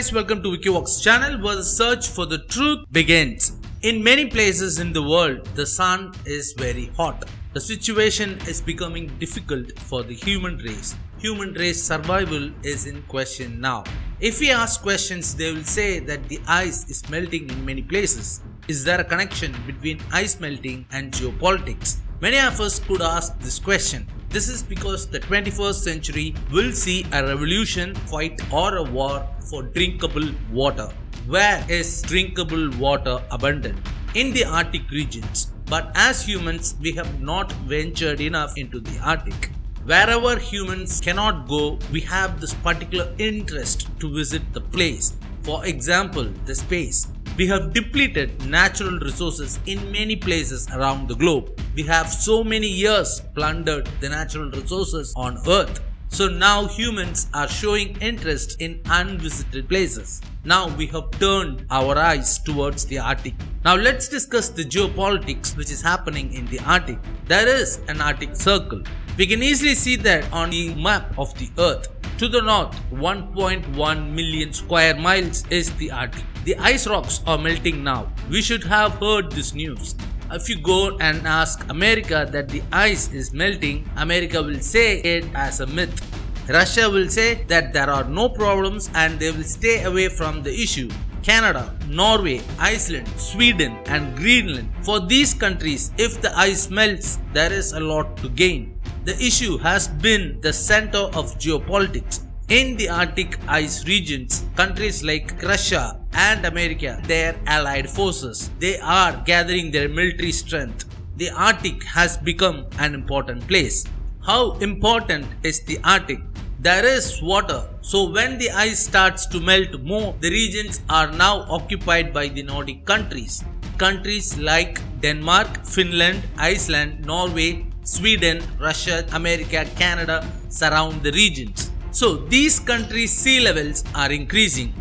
guys, welcome to WIKIVOX channel where the search for the truth begins. In many places in the world, the sun is very hot. The situation is becoming difficult for the human race. Human race survival is in question now. If we ask questions, they will say that the ice is melting in many places. Is there a connection between ice melting and geopolitics? Many of us could ask this question. This is because the 21st century will see a revolution, fight or a war for drinkable water. Where is drinkable water abundant? In the Arctic regions. But as humans, we have not ventured enough into the Arctic. Wherever humans cannot go, we have this particular interest to visit the place. For example, the space. We have depleted natural resources in many places around the globe. We have so many years plundered the natural resources on Earth. So now humans are showing interest in unvisited places. Now we have turned our eyes towards the Arctic. Now let's discuss the geopolitics which is happening in the Arctic. There is an Arctic Circle. We can easily see that on the map of the Earth. To the north, 1.1 million square miles is the Arctic. The ice rocks are melting now. We should have heard this news. If you go and ask America that the ice is melting, America will say it as a myth. Russia will say that there are no problems and they will stay away from the issue. Canada, Norway, Iceland, Sweden and Greenland. For these countries, if the ice melts, there is a lot to gain. The issue has been the center of geopolitics. In the Arctic ice regions, countries like Russia and America, their allied forces, they are gathering their military strength. The Arctic has become an important place. How important is the Arctic? There is water, so when the ice starts to melt more, the regions are now occupied by the Nordic countries. Countries like Denmark, Finland, Iceland, Norway, Sweden, Russia, America, Canada surround the regions. So these countries' sea levels are increasing.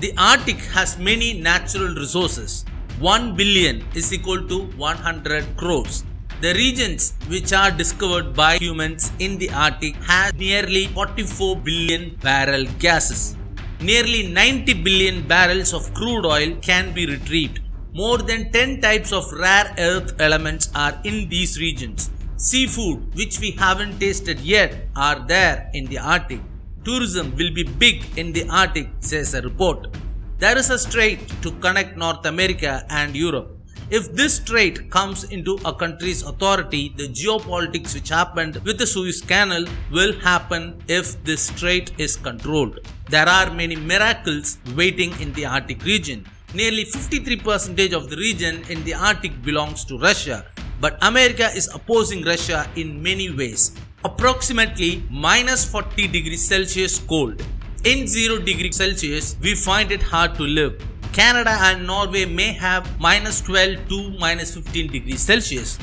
The Arctic has many natural resources. 1 billion is equal to 100 crores. The regions which are discovered by humans in the Arctic has nearly 44 billion barrel gases. Nearly 90 billion barrels of crude oil can be retrieved. More than 10 types of rare earth elements are in these regions. Seafood, which we haven't tasted yet, are there in the Arctic. Tourism will be big in the Arctic, says a report. There is a strait to connect North America and Europe. If this strait comes into a country's authority, the geopolitics which happened with the Suez Canal will happen if this strait is controlled. There are many miracles waiting in the Arctic region. Nearly 53% of the region in the Arctic belongs to Russia. But America is opposing Russia in many ways. Approximately minus 40 degrees Celsius cold. In 0 degrees Celsius, we find it hard to live. Canada and Norway may have minus 12 to minus 15 degrees Celsius.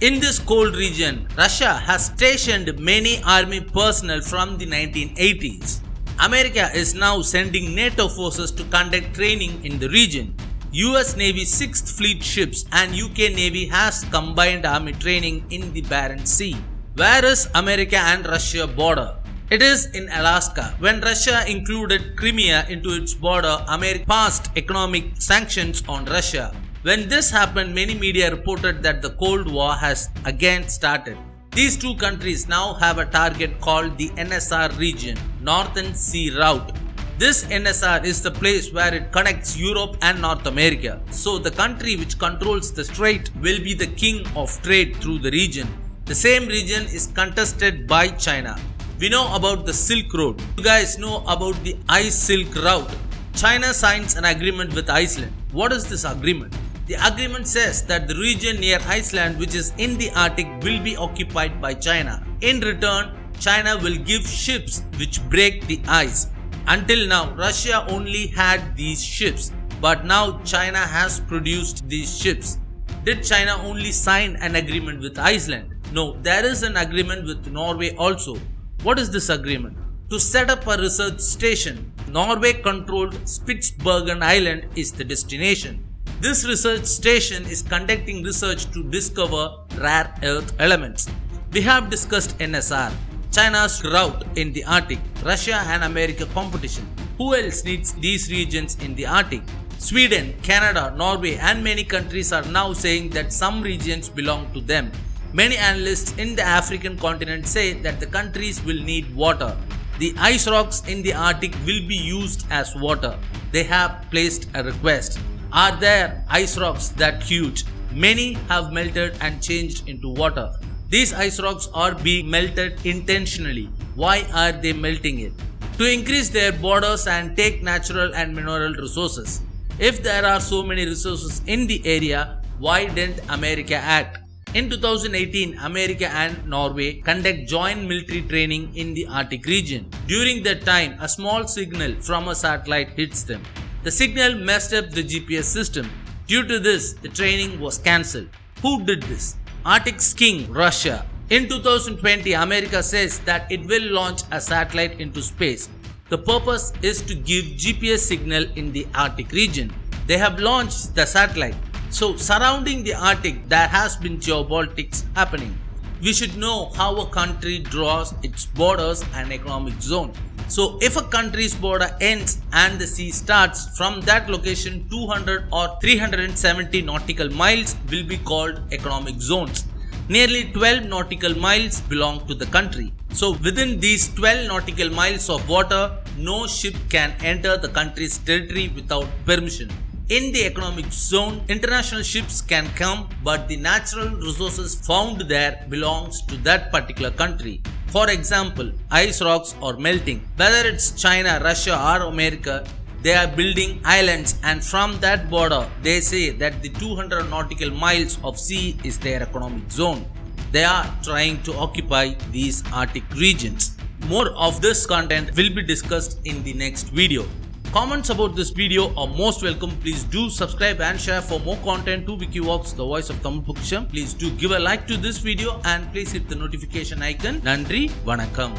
In this cold region, Russia has stationed many army personnel from the 1980s. America is now sending NATO forces to conduct training in the region. US Navy 6th Fleet ships and UK Navy has combined army training in the Barents Sea. Where is America and Russia border? It is in Alaska. When Russia included Crimea into its border, America passed economic sanctions on Russia. When this happened, many media reported that the Cold War has again started. These two countries now have a target called the NSR region, Northern Sea Route. This NSR is the place where it connects Europe and North America. So the country which controls the strait will be the king of trade through the region. The same region is contested by China. We know about the Silk Road. You guys know about the Ice Silk Route. China signs an agreement with Iceland. What is this agreement? The agreement says that the region near Iceland, which is in the Arctic, will be occupied by China. In return, China will give ships which break the ice. Until now, Russia only had these ships, but now China has produced these ships. Did China only sign an agreement with Iceland? No, there is an agreement with Norway also. What is this agreement? To set up a research station. Norway-controlled Spitsbergen Island is the destination. This research station is conducting research to discover rare earth elements. We have discussed NSR. China's route in the Arctic, Russia and America competition. Who else needs these regions in the Arctic? Sweden, Canada, Norway and many countries are now saying that some regions belong to them. Many analysts in the African continent say that the countries will need water. The ice rocks in the Arctic will be used as water. They have placed a request. Are there ice rocks that huge? Many have melted and changed into water. These ice rocks are being melted intentionally. Why are they melting it? To increase their borders and take natural and mineral resources. If there are so many resources in the area, why didn't America act? In 2018, America and Norway conduct joint military training in the Arctic region. During that time, a small signal from a satellite hits them. The signal messed up the GPS system. Due to this, the training was cancelled. Who did this? Arctic's king, Russia. In 2020, America says that it will launch a satellite into space. The purpose is to give GPS signal in the Arctic region. They have launched the satellite. So surrounding the Arctic, there has been geopolitics happening. We should know how a country draws its borders and economic zone. So if a country's border ends and the sea starts, from that location 200 or 370 nautical miles will be called economic zones. Nearly 12 nautical miles belong to the country. So within these 12 nautical miles of water, no ship can enter the country's territory without permission. In the economic zone, international ships can come, but the natural resources found there belongs to that particular country. For example, ice rocks are melting. Whether it's China, Russia or America, they are building islands, and from that border, they say that the 200 nautical miles of sea is their economic zone. They are trying to occupy these Arctic regions. More of this content will be discussed in the next video. Comments about this video are most welcome. Please do subscribe and share for more content to WIKIVOX, the voice of Tamil Pokkisham. Please do give a like to this video and please hit the notification icon. Nandri, Vanakkam.